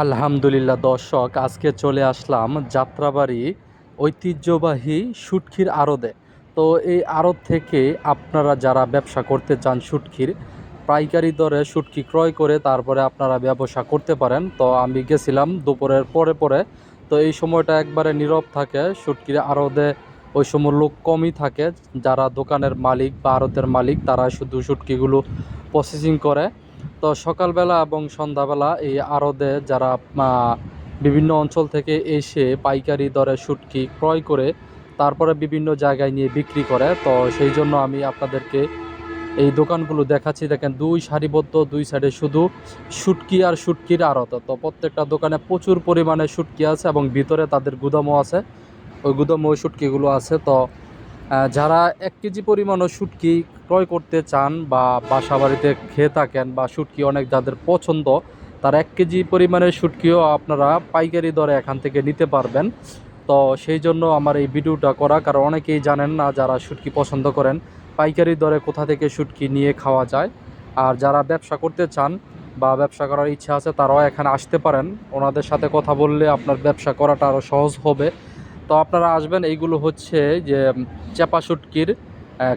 আলহামদুলিল্লাহ দর্শক, আজকে চলে আসলাম যাত্রাবাড়ি ঐতিহ্যবাহী শুটকির আড়তে। তো এই আড়ত থেকে আপনারা যারা ব্যবসা করতে চান শুটকির, পাইকারি দরে শুটকি ক্রয় করে তারপরে আপনারা ব্যবসা করতে পারেন। তো আমি গেছিলাম দুপুরের পরে পরে। তো এই সময়টা একবারে নীরব থাকে শুটকির আড়তে, ওই সময় লোক কমই থাকে। যারা দোকানের মালিক বা আড়তের মালিক তারা শুধু শুটকিগুলো প্রসেসিং করে। তো সকালবেলা এবং সন্ধ্যাবেলা এই আড়তে যারা বিভিন্ন অঞ্চল থেকে এসে পাইকারি দরে শুটকি ক্রয় করে তারপরে বিভিন্ন জায়গায় নিয়ে বিক্রি করে। তো সেই জন্য আমি আপনাদেরকে এই দোকানগুলো দেখাচ্ছি। দেখেন, দুই সারিবদ্ধ, দুই সাইডে শুধু শুটকি আর শুটকির আড়ত। তো প্রত্যেকটা দোকানে প্রচুর পরিমাণে শুটকি আছে এবং ভিতরে তাদের গুদামও আছে, ওই গুদামে ওই শুটকিগুলো আছে। তো যারা 1 কেজি পরিমাণও শুটকি ক্রয় করতে চান বা বাসা বাড়িতে খেয়ে থাকেন বা শুটকি অনেক যাদের পছন্দ, তার 1 কেজি পরিমাণের শুটকিও আপনারা পাইকারি দরে এখান থেকে নিতে পারবেন। তো সেই জন্য আমার এই ভিডিওটা করা, কারণ অনেকেই জানেন না যারা শুটকি পছন্দ করেন পাইকারি দরে কোথা থেকে শুটকি নিয়ে খাওয়া যায়। আর যারা ব্যবসা করতে চান বা ব্যবসা করার ইচ্ছা আছে তারাও এখানে আসতে পারেন। ওনাদের সাথে কথা বললে আপনার ব্যবসা করাটা আরও সহজ হবে। তো আপনারা আসবেন। এইগুলো হচ্ছে যে চেপা শুটকির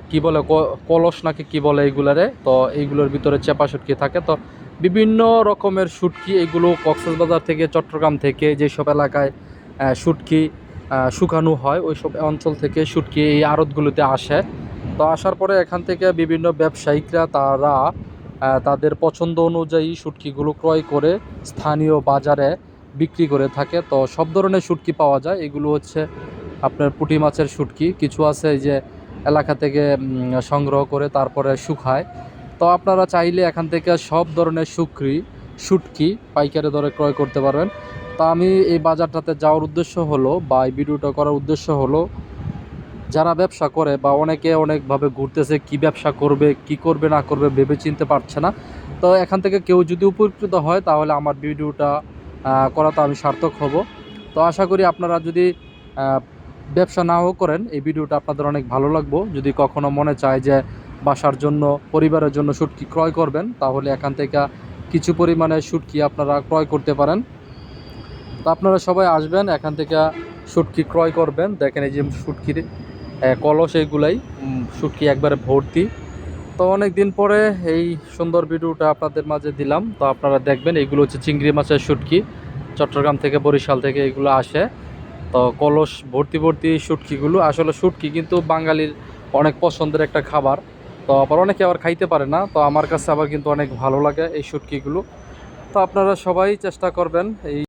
কি বলে, কলস নাকি কি বলে এইগুলারে। তো এইগুলোর ভিতরে চেপা শুটকি থাকে। তো বিভিন্ন রকমের শুটকি, এগুলো কক্সবাজার থেকে, চট্টগ্রাম থেকে, যেসব এলাকায় শুটকি শুকানো হয় ওই সব অঞ্চল থেকে শুটকি এই আড়তগুলোতে আসে। তো আসার পরে এখান থেকে বিভিন্ন ব্যবসায়িকরা তারা তাদের পছন্দ অনুযায়ী শুটকিগুলো ক্রয় করে স্থানীয় বাজারে বিক্রি করে থাকে। তো সব ধরনের শুটকি পাওয়া যায়। এগুলো হচ্ছে আপনার পুঁটি মাছের শুটকি, কিছু আছে এই যে এলাকা থেকে সংগ্রহ করে তারপরে শুকায়। তো আপনারা চাইলে এখান থেকে সব ধরনের শুটকি পাইকারি দরে ক্রয় করতে পারবেন। তো আমি এই বাজারটাতে যাওয়ার উদ্দেশ্য হলো বা এই ভিডিওটা করার উদ্দেশ্য হলো, যারা ব্যবসা করে বা অনেকে অনেকভাবে ঘুরতেছে, কি ব্যবসা করবে কি করবে না করবে ভেবে চিনতে পারছে না। তো এখান থেকে কেউ যদি উপকৃত হয় তাহলে আমার ভিডিওটা করাতে আমি সার্থক হব। তো আশা করি আপনারা যদি ব্যবসা নাও করেন এই ভিডিওটা আপনাদের অনেক ভালো লাগবে। যদি কখনো মনে চায় যে বাসার জন্য, পরিবারের জন্য শুটকি ক্রয় করবেন, তাহলে এখান থেকে কিছু পরিমাণে শুটকি আপনারা ক্রয় করতে পারেন। তো আপনারা সবাই আসবেন, এখান থেকে শুটকি ক্রয় করবেন। দেখেন এই যে শুটকির কলস, এইগুলাই শুটকি একবারে ভর্তি। তো অনেক দিন পরে এই সুন্দর ভিডিওটা আপনাদের মাঝে দিলাম। তো আপনারা দেখবেন, এইগুলো হচ্ছে চিংড়ি মাছের শুটকি, চট্টগ্রাম থেকে, বরিশাল থেকে এগুলো আসে। তো কলস ভর্তি ভর্তি শুটকিগুলো। আসলে শুটকি কিন্তু বাঙালির অনেক পছন্দের একটা খাবার। তো আবার অনেকে আবার খাইতে পারে না, তো আমার কাছে আবার কিন্তু অনেক ভালো লাগে এই শুটকিগুলো। তো আপনারা সবাই চেষ্টা করবেন এই